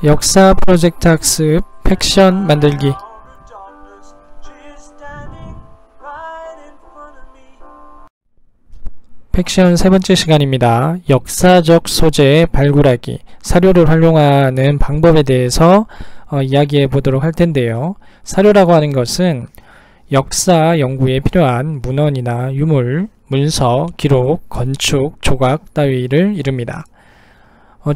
역사 프로젝트 학습 팩션 만들기. 팩션 세 번째 시간입니다. 역사적 소재 발굴하기, 사료를 활용하는 방법에 대해서 이야기해 보도록 할 텐데요. 사료라고 하는 것은 역사 연구에 필요한 문헌이나 유물, 문서, 기록, 건축, 조각 따위를 이릅니다.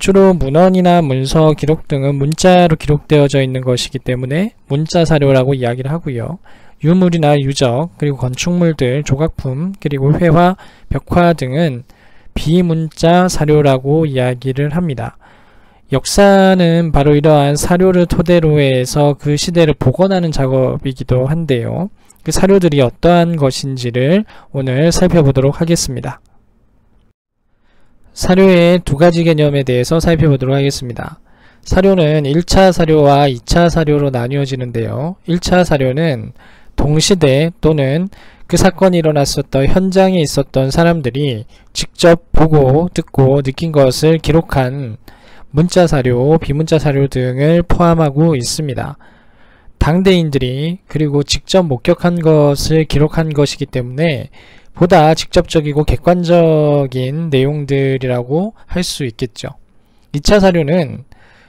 주로 문헌이나 문서, 기록 등은 문자로 기록되어져 있는 것이기 때문에 문자 사료라고 이야기를 하고요. 유물이나 유적, 그리고 건축물들, 조각품, 그리고 회화, 벽화 등은 비문자 사료라고 이야기를 합니다. 역사는 바로 이러한 사료를 토대로 해서 그 시대를 복원하는 작업이기도 한데요. 그 사료들이 어떠한 것인지를 오늘 살펴보도록 하겠습니다. 사료의 두 가지 개념에 대해서 살펴보도록 하겠습니다. 사료는 1차 사료와 2차 사료로 나뉘어지는데요. 1차 사료는 동시대 또는 그 사건이 일어났었던 현장에 있었던 사람들이 직접 보고 듣고 느낀 것을 기록한 문자 사료, 비문자 사료 등을 포함하고 있습니다. 당대인들이 그리고 직접 목격한 것을 기록한 것이기 때문에 보다 직접적이고 객관적인 내용들이라고 할 수 있겠죠. 2차 사료는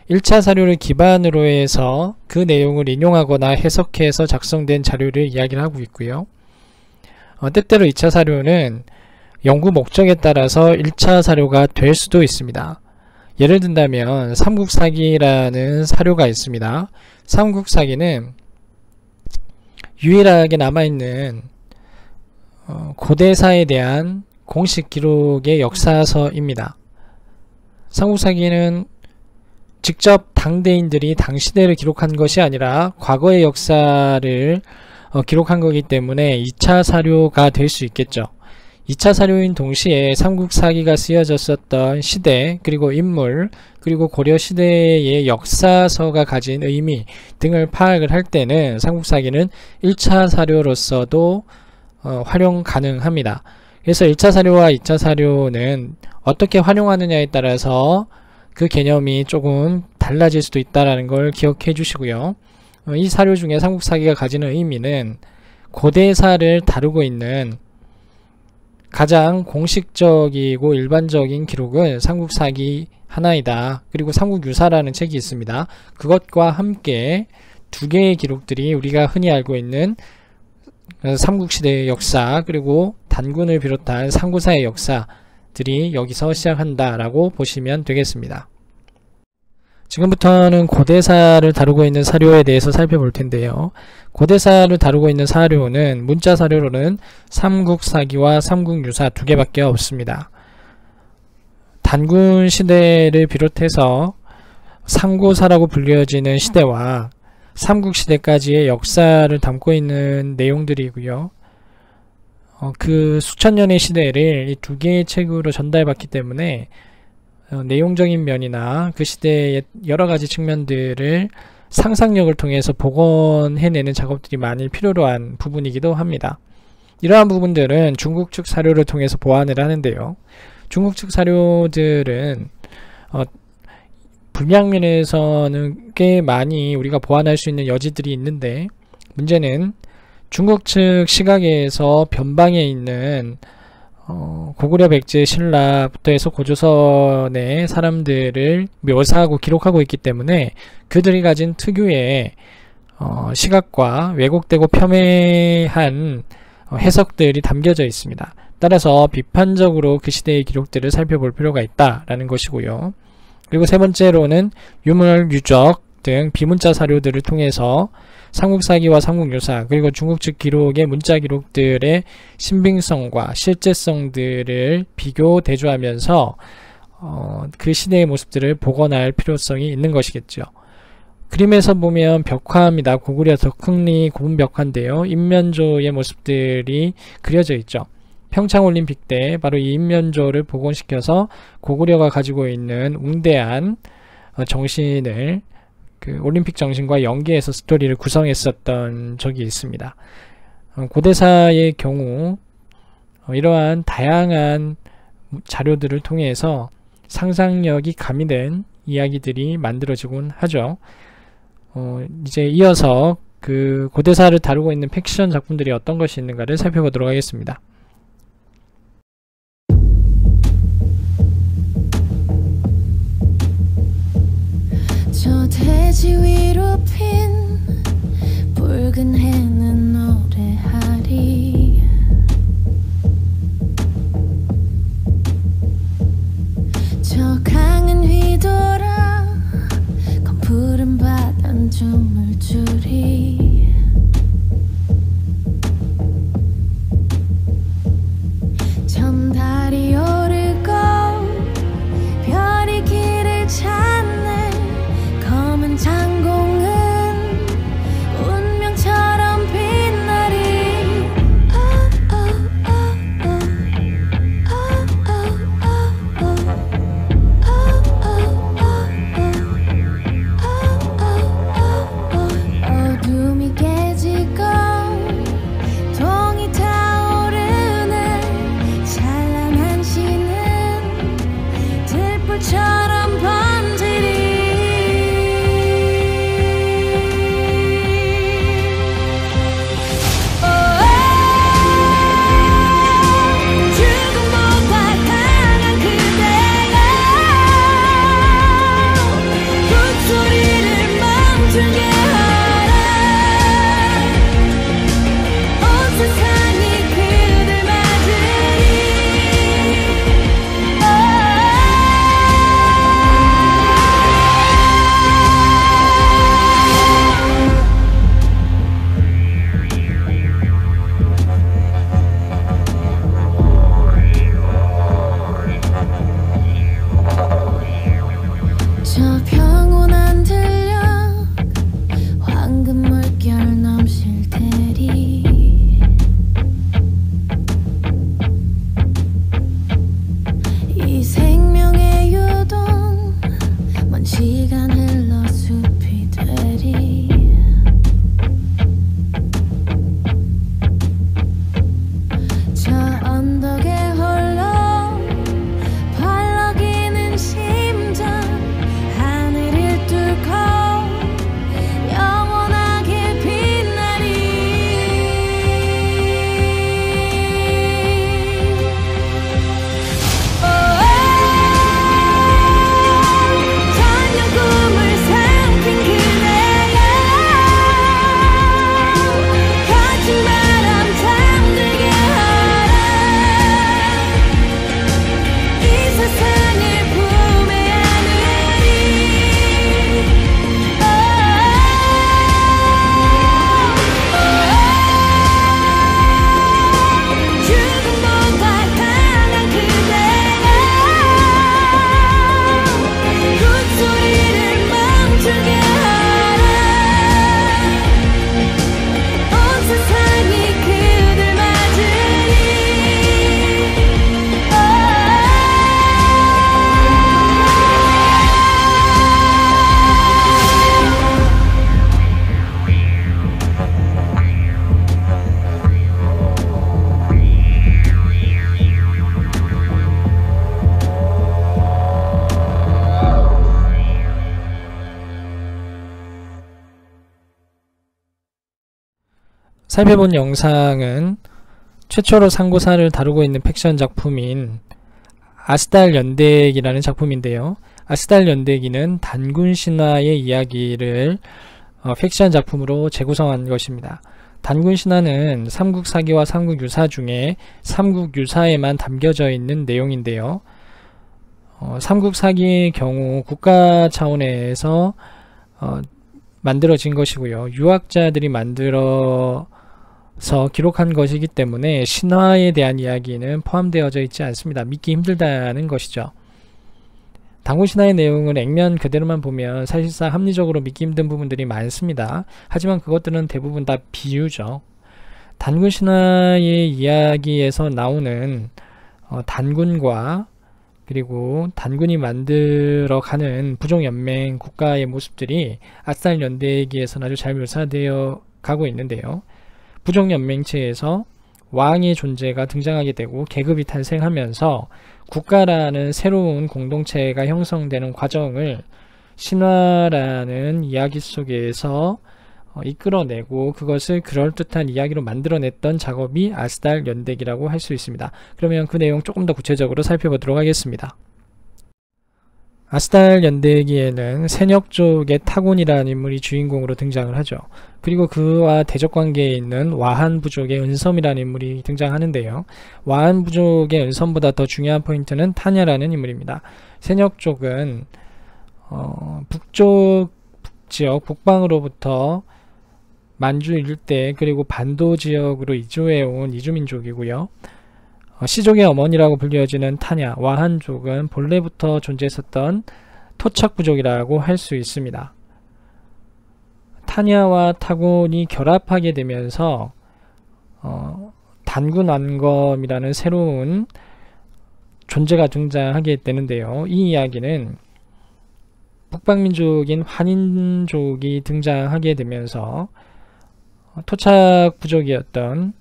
1차 사료를 기반으로 해서 그 내용을 인용하거나 해석해서 작성된 자료를 이야기를 하고 있고요. 때때로 2차 사료는 연구 목적에 따라서 1차 사료가 될 수도 있습니다. 예를 든다면 삼국사기라는 사료가 있습니다. 삼국사기는 유일하게 남아있는 고대사에 대한 공식 기록의 역사서입니다. 삼국사기는 직접 당대인들이 당시대를 기록한 것이 아니라 과거의 역사를 기록한 거기 때문에 2차 사료가 될 수 있겠죠. 2차 사료인 동시에 삼국사기가 쓰여졌었던 시대, 그리고 인물, 그리고 고려시대의 역사서가 가진 의미 등을 파악을 할 때는 삼국사기는 1차 사료로서도 활용 가능합니다. 그래서 1차 사료와 2차 사료는 어떻게 활용하느냐에 따라서 그 개념이 조금 달라질 수도 있다는 걸 기억해 주시고요. 이 사료 중에 삼국사기가 가지는 의미는 고대사를 다루고 있는 가장 공식적이고 일반적인 기록은 삼국사기 하나이다. 그리고 삼국유사라는 책이 있습니다. 그것과 함께 두 개의 기록들이 우리가 흔히 알고 있는 삼국시대의 역사, 그리고 단군을 비롯한 상고사의 역사들이 여기서 시작한다라고 보시면 되겠습니다. 지금부터는 고대사를 다루고 있는 사료에 대해서 살펴볼 텐데요. 고대사를 다루고 있는 사료는 문자 사료로는 삼국사기와 삼국유사 두 개밖에 없습니다. 단군 시대를 비롯해서 상고사라고 불려지는 시대와 삼국시대까지의 역사를 담고 있는 내용들이고요. 그 수천 년의 시대를 이 두 개의 책으로 전달받기 때문에 내용적인 면이나 그 시대의 여러가지 측면들을 상상력을 통해서 복원해내는 작업들이 많이 필요로 한 부분이기도 합니다. 이러한 부분들은 중국 측 사료를 통해서 보완을 하는데요. 중국 측 사료들은 분량면에서는 꽤 많이 우리가 보완할 수 있는 여지들이 있는데, 문제는 중국 측 시각에서 변방에 있는 고구려 백제 신라부터 해서 고조선의 사람들을 묘사하고 기록하고 있기 때문에 그들이 가진 특유의 시각과 왜곡되고 폄훼한 해석들이 담겨져 있습니다. 따라서 비판적으로 그 시대의 기록들을 살펴볼 필요가 있다라는 것이고요. 그리고 세 번째로는 유물, 유적 등 비문자 사료들을 통해서 삼국사기와 삼국유사, 그리고 중국 측 기록의 문자 기록들의 신빙성과 실제성들을 비교 대조하면서 그 시대의 모습들을 복원할 필요성이 있는 것이겠죠. 그림에서 보면 벽화입니다. 고구려 덕흥리 고분벽화인데요. 인면조의 모습들이 그려져 있죠. 평창올림픽 때 바로 이 인면조를 복원시켜서 고구려가 가지고 있는 웅대한 정신을 그 올림픽 정신과 연계해서 스토리를 구성했었던 적이 있습니다. 고대사의 경우 이러한 다양한 자료들을 통해서 상상력이 가미된 이야기들이 만들어지곤 하죠. 이제 이어서 그 고대사를 다루고 있는 픽션 작품들이 어떤 것이 있는가를 살펴보도록 하겠습니다. 저 대지 위로 핀 붉은 해는 노래하리. 저 강은 휘돌아 검푸른 바다는 춤을 추리. 전달이 오르고 별이 길을 찾네. 검은 장공은 운명처럼 빛나리. 어둠이 깨지고 동이 타오르네. 찬란한 신은 들불처럼 번지리. 죽음보다 강한 그대여 굿소리를 멈추게 하라. 온 세상이 그댈 맞으리. 저 평온 안 들려 황금 물결 넘실 테리. 이 생명의 유동 먼 시간 흘러 숲이 되리. 저 언덕에 홀로 벌럭이는 심장 하늘을 뚫고 영원하게 빛나리. 전혀 꿈을 삼킨 그대여 거친 바람 잠들게 하라. 이 세상을 품에 안으리. 죽음보다 강한 그대여 굿소리를 멈추게 하라. 온 세상이 그댈 맞으리. 살펴본 영상은 최초로 상고사를 다루고 있는 픽션 작품인 아스달 연대기라는 작품인데요. 아스달 연대기는 단군 신화의 이야기를 픽션 작품으로 재구성한 것입니다. 단군 신화는 삼국사기와 삼국유사 중에 삼국유사에만 담겨져 있는 내용인데요. 삼국사기의 경우 국가 차원에서 만들어진 것이고요. 유학자들이 만들어서 기록한 것이기 때문에 신화에 대한 이야기는 포함되어져 있지 않습니다. 믿기 힘들다는 것이죠. 단군 신화의 내용을 액면 그대로만 보면 사실상 합리적으로 믿기 힘든 부분들이 많습니다. 하지만 그것들은 대부분 다 비유죠. 단군 신화의 이야기에서 나오는 단군과 그리고 단군이 만들어가는 부족연맹 국가의 모습들이 아스달 연대기에서는 아주 잘 묘사되어 가고 있는데요. 부족연맹체에서 왕의 존재가 등장하게 되고 계급이 탄생하면서 국가라는 새로운 공동체가 형성되는 과정을 신화라는 이야기 속에서 이끌어내고 그것을 그럴듯한 이야기로 만들어냈던 작업이 아스달 연대기라고 할 수 있습니다. 그러면 그 내용 조금 더 구체적으로 살펴보도록 하겠습니다. 아스달 연대기에는 세력족의 타곤이라는 인물이 주인공으로 등장을 하죠. 그리고 그와 대적관계에 있는 와한 부족의 은섬이라는 인물이 등장하는데요. 와한 부족의 은섬보다 더 중요한 포인트는 타냐라는 인물입니다. 세력족은 북쪽 북지역 북방으로부터 만주 일대 그리고 반도 지역으로 이주해온 이주민족이고요. 시족의 어머니라고 불려지는 타냐, 와한족은 본래부터 존재했었던 토착부족이라고 할 수 있습니다. 타냐와 타곤이 결합하게 되면서 단군완검이라는 새로운 존재가 등장하게 되는데요. 이 이야기는 북방민족인 환인족이 등장하게 되면서 토착부족이었던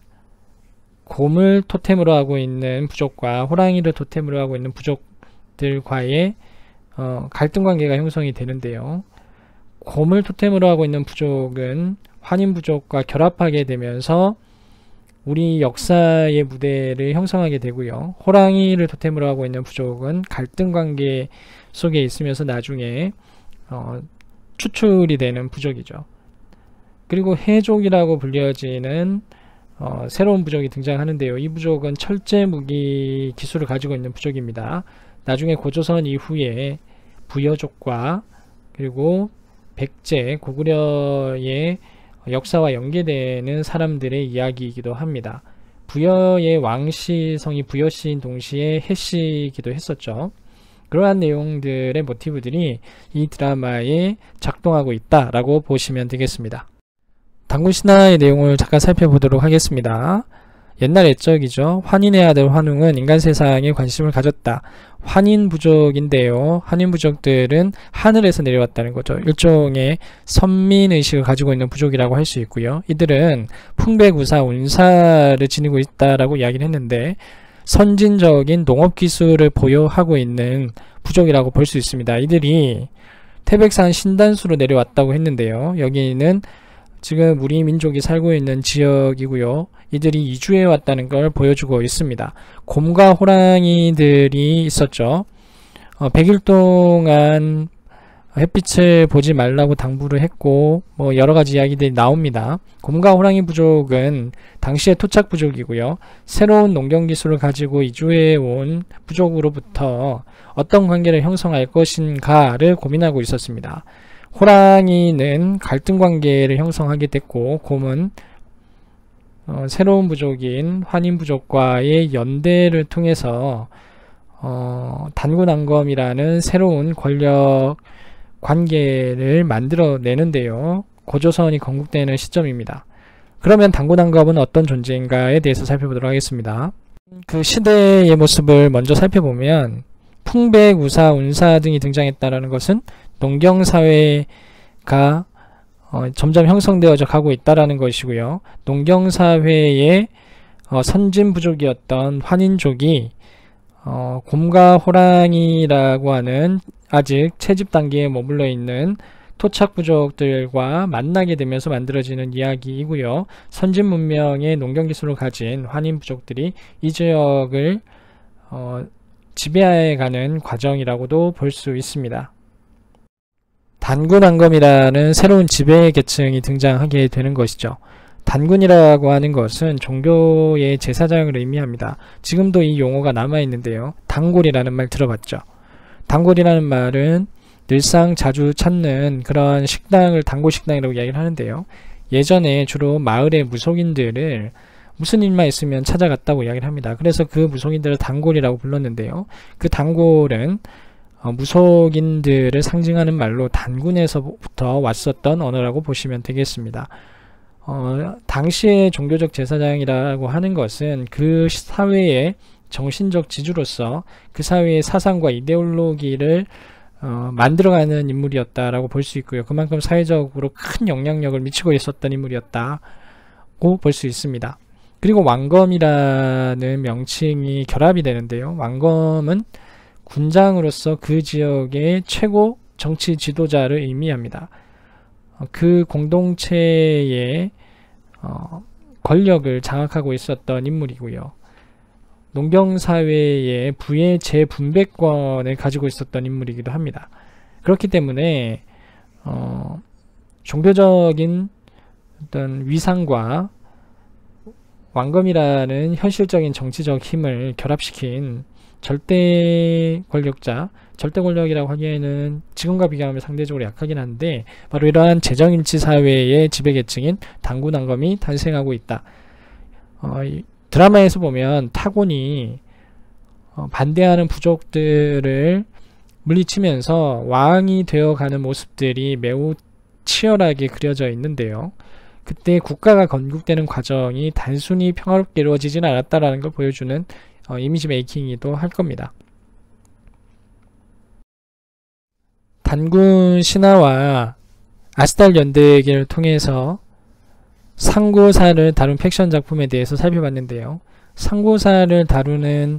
곰을 토템으로 하고 있는 부족과 호랑이를 토템으로 하고 있는 부족들과의 갈등 관계가 형성이 되는데요. 곰을 토템으로 하고 있는 부족은 환인 부족과 결합하게 되면서 우리 역사의 무대를 형성하게 되고요. 호랑이를 토템으로 하고 있는 부족은 갈등 관계 속에 있으면서 나중에 추출이 되는 부족이죠. 그리고 해족이라고 불려지는 새로운 부족이 등장하는데요. 이 부족은 철제 무기 기술을 가지고 있는 부족입니다. 나중에 고조선 이후에 부여족과 그리고 백제, 고구려의 역사와 연계되는 사람들의 이야기이기도 합니다. 부여의 왕시성이 부여시인 동시에 해시이기도 했었죠. 그러한 내용들의 모티브들이 이 드라마에 작동하고 있다라고 보시면 되겠습니다. 단군신화의 내용을 잠깐 살펴보도록 하겠습니다. 옛날 옛적이죠. 환인의 아들 환웅은 인간 세상에 관심을 가졌다. 환인부족인데요. 환인부족들은 하늘에서 내려왔다는 거죠. 일종의 선민의식을 가지고 있는 부족이라고 할 수 있고요. 이들은 풍백우사 운사를 지니고 있다라고 이야기를 했는데 선진적인 농업기술을 보유하고 있는 부족이라고 볼 수 있습니다. 이들이 태백산 신단수로 내려왔다고 했는데요. 여기는 지금 우리 민족이 살고 있는 지역이고요. 이들이 이주해 왔다는 걸 보여주고 있습니다. 곰과 호랑이들이 있었죠. 100일 동안 햇빛을 보지 말라고 당부를 했고 여러가지 이야기들이 나옵니다. 곰과 호랑이 부족은 당시의 토착 부족이고요. 새로운 농경기술을 가지고 이주해 온 부족으로부터 어떤 관계를 형성할 것인가를 고민하고 있었습니다. 호랑이는 갈등 관계를 형성하게 됐고 곰은 새로운 부족인 환인 부족과의 연대를 통해서 단군왕검이라는 새로운 권력 관계를 만들어내는데요. 고조선이 건국되는 시점입니다. 그러면 단군왕검은 어떤 존재인가에 대해서 살펴보도록 하겠습니다. 그 시대의 모습을 먼저 살펴보면 풍백, 우사, 운사 등이 등장했다는 것은 농경사회가 점점 형성되어져 가고 있다는 것이고요. 농경사회의 선진부족이었던 환인족이 곰과 호랑이라고 하는 아직 채집 단계에 머물러 있는 토착부족들과 만나게 되면서 만들어지는 이야기이고요. 선진문명의 농경기술을 가진 환인부족들이 이 지역을 지배해가는 과정이라고도 볼 수 있습니다. 단군왕검이라는 새로운 지배 계층이 등장하게 되는 것이죠. 단군이라고 하는 것은 종교의 제사장을 의미합니다. 지금도 이 용어가 남아있는데요. 단골이라는 말 들어봤죠? 단골이라는 말은 늘상 자주 찾는 그런 식당을 단골식당이라고 이야기를 하는데요. 예전에 주로 마을의 무속인들을 무슨 일만 있으면 찾아갔다고 이야기를 합니다. 그래서 그 무속인들을 단골이라고 불렀는데요. 그 단골은 무속인들을 상징하는 말로 단군에서부터 왔었던 언어라고 보시면 되겠습니다. 당시의 종교적 제사장이라고 하는 것은 그 사회의 정신적 지주로서 그 사회의 사상과 이데올로기를 만들어가는 인물이었다라고 볼 수 있고요. 그만큼 사회적으로 큰 영향력을 미치고 있었던 인물이었다고 볼 수 있습니다. 그리고 왕검이라는 명칭이 결합이 되는데요. 왕검은 군장으로서 그 지역의 최고 정치 지도자를 의미합니다. 그 공동체의 권력을 장악하고 있었던 인물이고요. 농경사회의 부의 재분배권을 가지고 있었던 인물이기도 합니다. 그렇기 때문에 종교적인 어떤 위상과 왕검이라는 현실적인 정치적 힘을 결합시킨 절대 권력이라고 하기에는 지금과 비교하면 상대적으로 약하긴 한데, 바로 이러한 재정일치 사회의 지배계층인 단군왕검이 탄생하고 있다. 드라마에서 보면 타곤이 반대하는 부족들을 물리치면서 왕이 되어가는 모습들이 매우 치열하게 그려져 있는데요. 그때 국가가 건국되는 과정이 단순히 평화롭게 이루어지지는 않았다라는 걸 보여주는 이미지 메이킹이기도 할 겁니다. 단군 신화와 아스달 연대기를 통해서 상고사를 다룬 팩션 작품에 대해서 살펴봤는데요. 상고사를 다루는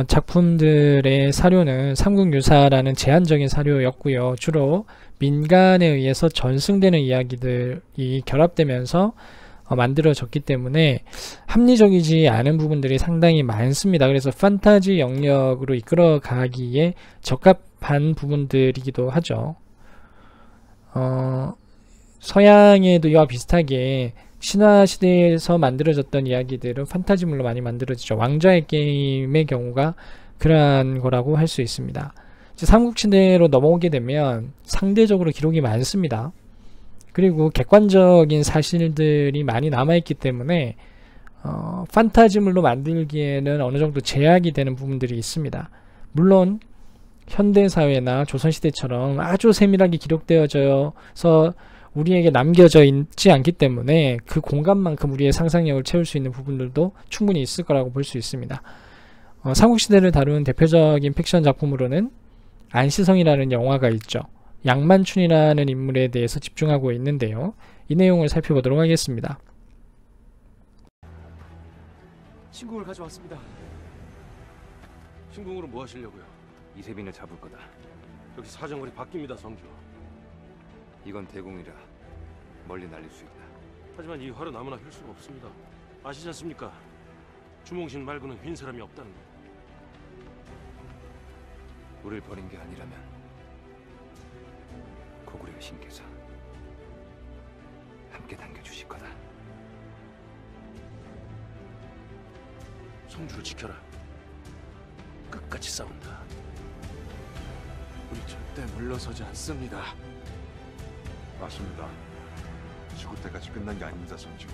작품들의 사료는 삼국유사라는 제한적인 사료였고요. 주로 민간에 의해서 전승되는 이야기들이 결합되면서 만들어졌기 때문에 합리적이지 않은 부분들이 상당히 많습니다. 그래서 판타지 영역으로 이끌어가기에 적합한 부분들이기도 하죠. 서양에도 이와 비슷하게 신화 시대에서 만들어졌던 이야기들은 판타지물로 많이 만들어지죠. 왕좌의 게임의 경우가 그러한 거라고 할 수 있습니다. 삼국시대로 넘어오게 되면 상대적으로 기록이 많습니다. 그리고 객관적인 사실들이 많이 남아있기 때문에 판타지물로 만들기에는 어느 정도 제약이 되는 부분들이 있습니다. 물론 현대사회나 조선시대처럼 아주 세밀하게 기록되어져서 우리에게 남겨져 있지 않기 때문에 그 공간만큼 우리의 상상력을 채울 수 있는 부분들도 충분히 있을 거라고 볼 수 있습니다. 삼국시대를 다룬 대표적인 픽션 작품으로는 안시성이라는 영화가 있죠. 양만춘이라는 인물에 대해서 집중하고 있는데요. 이 내용을 살펴보도록 하겠습니다. 신궁을 가져왔습니다. 신궁으로 뭐 하시려고요? 이세빈을 잡을 거다. 여기 사정거리 바뀝니다, 성주. 이건 대공이라 멀리 날릴 수 있다. 하지만 이 활은 아무나 휠 수가 없습니다. 아시지 않습니까? 주몽신 말고는 휜 사람이 없다는 거. 우릴 버린 게 아니라면 고구려 신께서 함께 당겨주실 거다. 성주를 지켜라. 끝까지 싸운다. 우리 절대 물러서지 않습니다. 맞습니다. 죽을 때까지 끝난 게 아닙니다, 성주.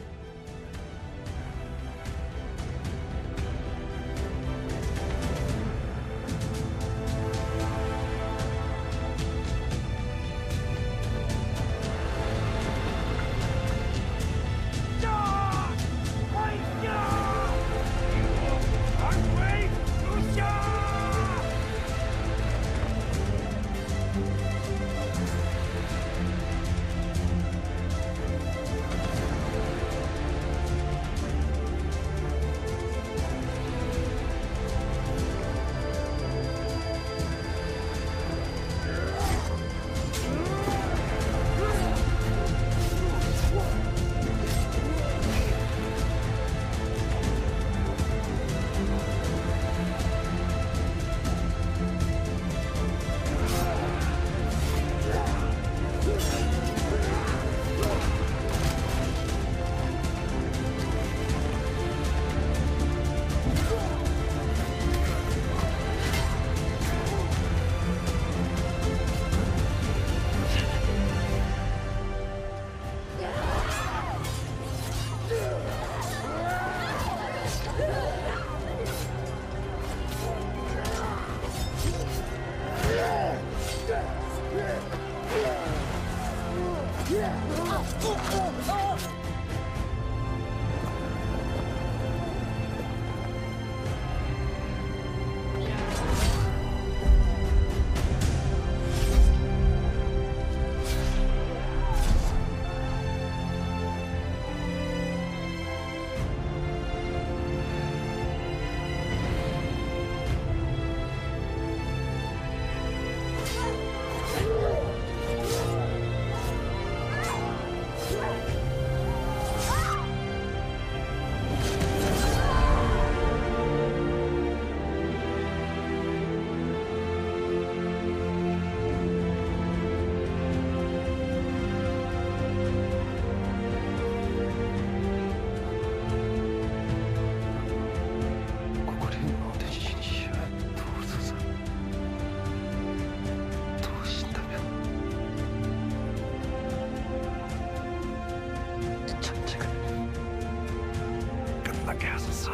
하게 하소서.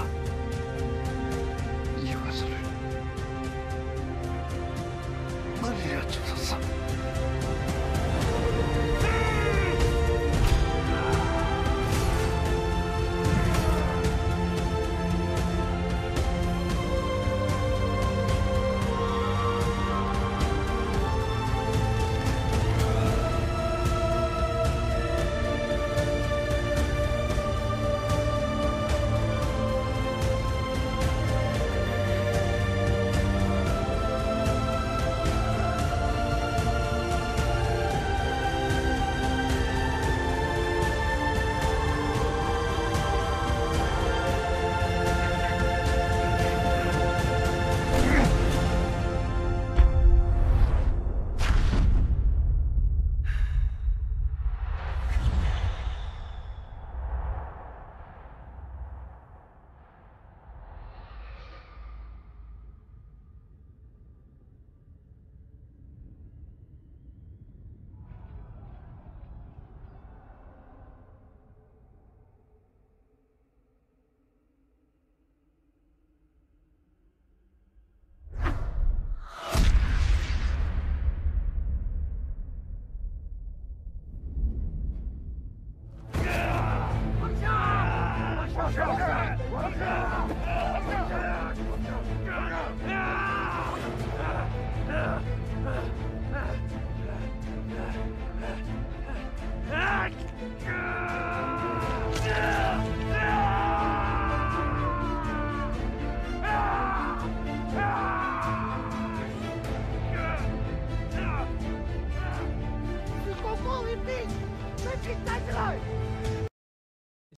이 화살을 날려 주소서.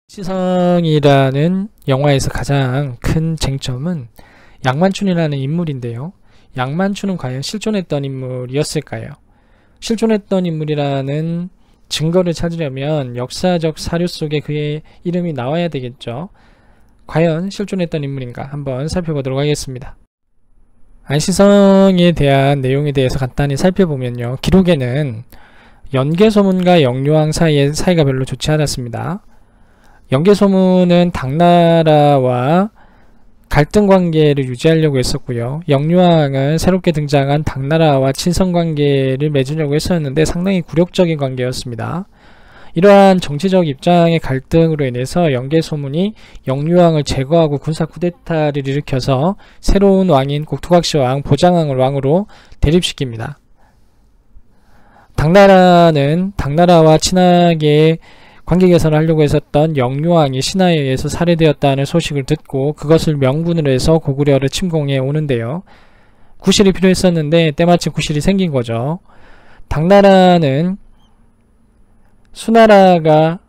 시성이라는 영화에서 가장 큰 쟁점은 양만춘이라는 인물인데요. 양만춘은 과연 실존했던 인물이었을까요? 실존했던 인물이라는 증거를 찾으려면 역사적 사료 속에 그의 이름이 나와야 되겠죠. 과연 실존했던 인물인가 한번 살펴보도록 하겠습니다. 안시성에 대한 내용에 대해서 간단히 살펴보면요. 기록에는 연개소문과 영유왕 사이의 사이가 별로 좋지 않았습니다. 연개소문은 당나라와 갈등 관계를 유지하려고 했었고요. 영유왕은 새롭게 등장한 당나라와 친선 관계를 맺으려고 했었는데 상당히 굴욕적인 관계였습니다. 이러한 정치적 입장의 갈등으로 인해서 연개소문이 영유왕을 제거하고 군사 쿠데타를 일으켜서 새로운 왕인 곡토각시왕 보장왕을 왕으로 대립시킵니다. 당나라는 당나라와 친하게 관계 개선을 하려고 했었던 영유왕이 신하에 의해서 살해되었다는 소식을 듣고 그것을 명분으로 해서 고구려를 침공해 오는데요. 구실이 필요했었는데 때마침 구실이 생긴 거죠. 당나라는 수나라가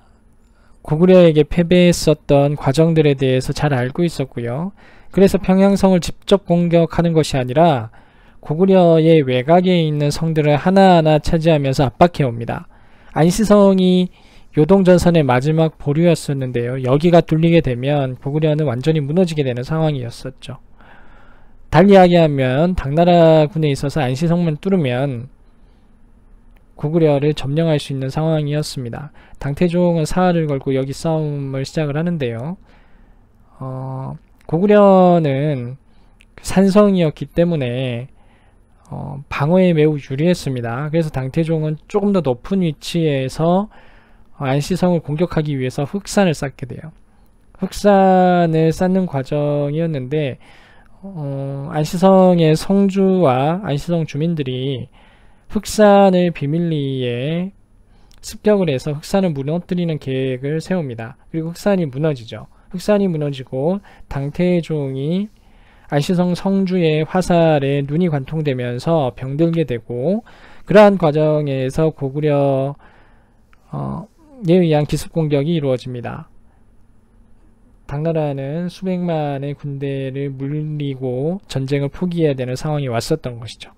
고구려에게 패배했었던 과정들에 대해서 잘 알고 있었고요. 그래서 평양성을 직접 공격하는 것이 아니라 고구려의 외곽에 있는 성들을 하나하나 차지하면서 압박해 옵니다. 안시성이 요동전선의 마지막 보류였었는데요. 여기가 뚫리게 되면 고구려는 완전히 무너지게 되는 상황이었었죠. 달리 이야기하면 당나라군에 있어서 안시성만 뚫으면 고구려를 점령할 수 있는 상황이었습니다. 당태종은 사활을 걸고 여기 싸움을 시작을 하는데요. 고구려는 산성이었기 때문에 방어에 매우 유리했습니다. 그래서 당태종은 조금 더 높은 위치에서 안시성을 공격하기 위해서 흑산을 쌓게 돼요. 흑산을 쌓는 과정이었는데 안시성의 성주와 안시성 주민들이 흑산을 비밀리에 습격을 해서 흑산을 무너뜨리는 계획을 세웁니다. 그리고 흑산이 무너지죠. 흑산이 무너지고 당태종이 안시성 성주의 화살에 눈이 관통되면서 병들게 되고 그러한 과정에서 고구려에 의한 기습공격이 이루어집니다. 당나라는 수백만의 군대를 물리고 전쟁을 포기해야 되는 상황이 왔었던 것이죠.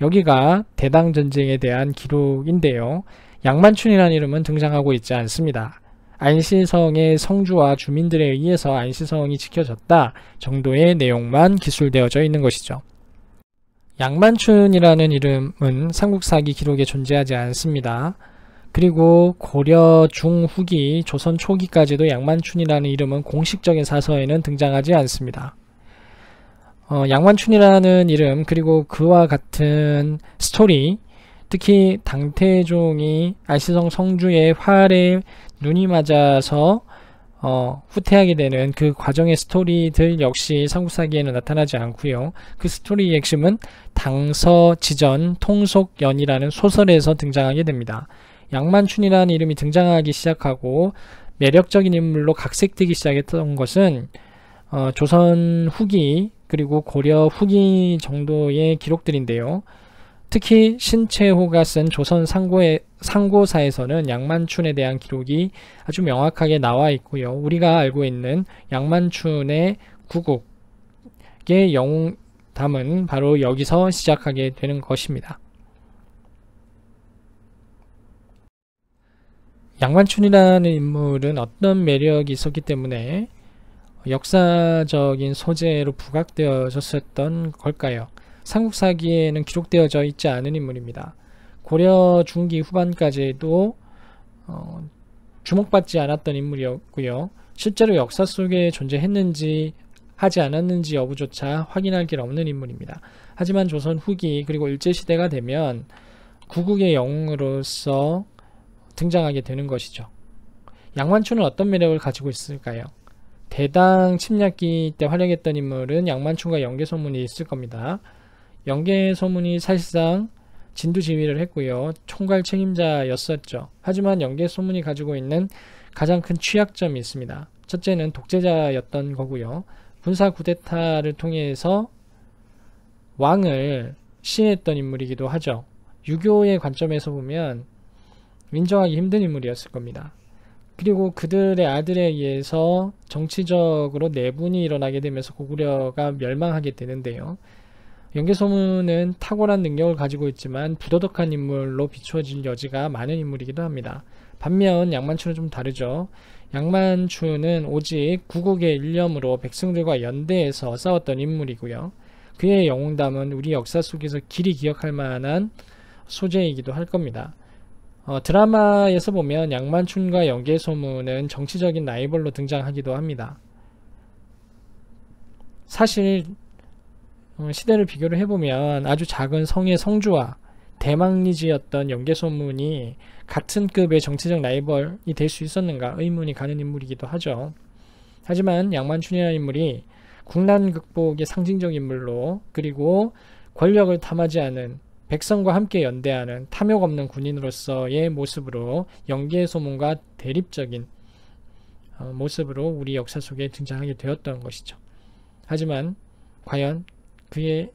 여기가 대당전쟁에 대한 기록인데요. 양만춘이라는 이름은 등장하고 있지 않습니다. 안시성의 성주와 주민들에 의해서 안시성이 지켜졌다 정도의 내용만 기술되어져 있는 것이죠. 양만춘이라는 이름은 삼국사기 기록에 존재하지 않습니다. 그리고 고려 중후기, 조선 초기까지도 양만춘이라는 이름은 공식적인 사서에는 등장하지 않습니다. 양만춘이라는 이름 그리고 그와 같은 스토리, 특히 당태종이 알시성 성주의 활에 눈이 맞아서 후퇴하게 되는 그 과정의 스토리들 역시 삼국사기에는 나타나지 않고요. 그 스토리의 핵심은 당서지전 통속연이라는 소설에서 등장하게 됩니다. 양만춘이라는 이름이 등장하기 시작하고 매력적인 인물로 각색되기 시작했던 것은 조선 후기 그리고 고려 후기 정도의 기록들인데요. 특히 신채호가 쓴 조선 상고사에서는 양만춘에 대한 기록이 아주 명확하게 나와 있고요. 우리가 알고 있는 양만춘의 구국의 영웅담은 바로 여기서 시작하게 되는 것입니다. 양만춘이라는 인물은 어떤 매력이 있었기 때문에 역사적인 소재로 부각되어졌었던 걸까요? 삼국사기에는 기록되어져 있지 않은 인물입니다. 고려 중기 후반까지도 주목받지 않았던 인물이었고요. 실제로 역사 속에 존재했는지 하지 않았는지 여부조차 확인할 길 없는 인물입니다. 하지만 조선 후기 그리고 일제시대가 되면 구국의 영웅으로서 등장하게 되는 것이죠. 양만춘은 어떤 매력을 가지고 있을까요? 대당 침략기 때 활약했던 인물은 양만춘과 영계소문이 있을 겁니다. 영계소문이 사실상 진두지휘를 했고요. 총괄 책임자였었죠. 하지만 영계소문이 가지고 있는 가장 큰 취약점이 있습니다. 첫째는 독재자였던 거고요. 군사 쿠데타를 통해서 왕을 시해했던 인물이기도 하죠. 유교의 관점에서 보면 인정하기 힘든 인물이었을 겁니다. 그리고 그들의 아들에 의해서 정치적으로 내분이 일어나게 되면서 고구려가 멸망하게 되는데요. 영계소문은 탁월한 능력을 가지고 있지만 부도덕한 인물로 비추어질 여지가 많은 인물이기도 합니다. 반면 양만춘은 좀 다르죠. 양만춘은 오직 구국의 일념으로 백성들과 연대해서 싸웠던 인물이고요. 그의 영웅담은 우리 역사 속에서 길이 기억할 만한 소재이기도 할 겁니다. 드라마에서 보면 양만춘과 영계소문은 정치적인 라이벌로 등장하기도 합니다. 사실 시대를 비교를 해보면 아주 작은 성의 성주와 대망리지였던 영계소문이 같은 급의 정치적 라이벌이 될 수 있었는가 의문이 가는 인물이기도 하죠. 하지만 양만춘이라는 인물이 국난 극복의 상징적 인물로 그리고 권력을 탐하지 않은 백성과 함께 연대하는 탐욕 없는 군인으로서의 모습으로 영계소문과 대립적인 모습으로 우리 역사 속에 등장하게 되었던 것이죠. 하지만 과연 그의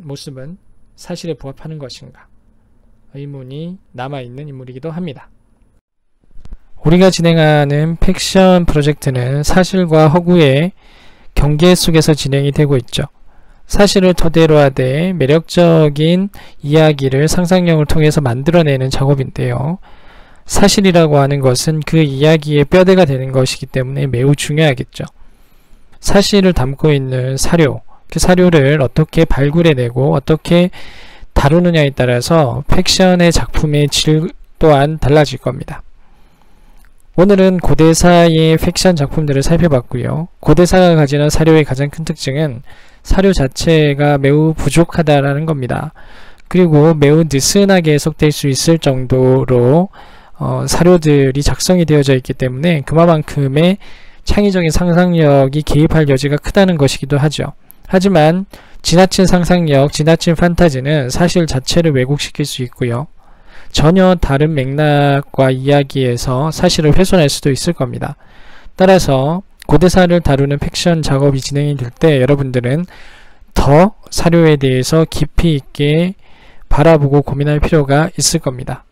모습은 사실에 부합하는 것인가? 의문이 남아있는 인물이기도 합니다. 우리가 진행하는 픽션 프로젝트는 사실과 허구의 경계 속에서 진행이 되고 있죠. 사실을 토대로 하되 매력적인 이야기를 상상력을 통해서 만들어내는 작업인데요. 사실이라고 하는 것은 그 이야기의 뼈대가 되는 것이기 때문에 매우 중요하겠죠. 사실을 담고 있는 사료, 그 사료를 어떻게 발굴해내고 어떻게 다루느냐에 따라서 픽션의 작품의 질 또한 달라질 겁니다. 오늘은 고대사의 픽션 작품들을 살펴봤고요. 고대사가 가지는 사료의 가장 큰 특징은 사료 자체가 매우 부족하다라는 겁니다. 그리고 매우 느슨하게 해석될 수 있을 정도로 사료들이 작성이 되어져 있기 때문에 그만큼의 창의적인 상상력이 개입할 여지가 크다는 것이기도 하죠. 하지만 지나친 상상력, 지나친 판타지는 사실 자체를 왜곡시킬 수 있고요. 전혀 다른 맥락과 이야기에서 사실을 훼손할 수도 있을 겁니다. 따라서 고대사를 다루는 픽션 작업이 진행이 될 때 여러분들은 더 사료에 대해서 깊이 있게 바라보고 고민할 필요가 있을 겁니다.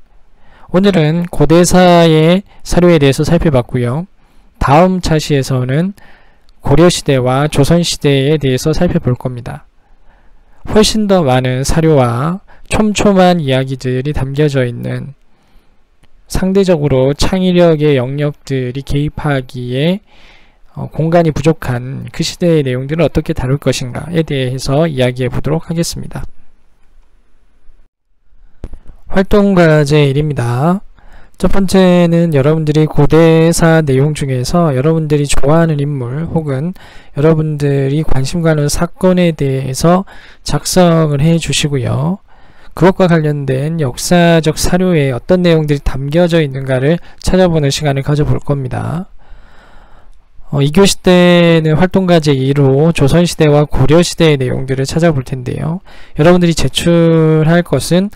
오늘은 고대사의 사료에 대해서 살펴봤고요. 다음 차시에서는 고려시대와 조선시대에 대해서 살펴볼 겁니다. 훨씬 더 많은 사료와 촘촘한 이야기들이 담겨져 있는 상대적으로 창의력의 영역들이 개입하기에 공간이 부족한 그 시대의 내용들을 어떻게 다룰 것인가에 대해서 이야기해 보도록 하겠습니다. 활동과제 1입니다. 첫 번째는 여러분들이 고대사 내용 중에서 여러분들이 좋아하는 인물 혹은 여러분들이 관심 가는 사건에 대해서 작성을 해 주시고요. 그것과 관련된 역사적 사료에 어떤 내용들이 담겨져 있는가를 찾아보는 시간을 가져볼 겁니다. 2교시 때는 활동과제 2로 조선시대와 고려시대의 내용들을 찾아볼 텐데요. 여러분들이 제출할 것은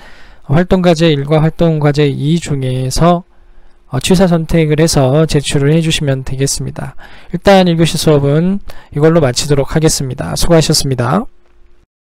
활동과제 1과 활동과제 2 중에서 취사 선택을 해서 제출을 해주시면 되겠습니다. 일단 1교시 수업은 이걸로 마치도록 하겠습니다. 수고하셨습니다.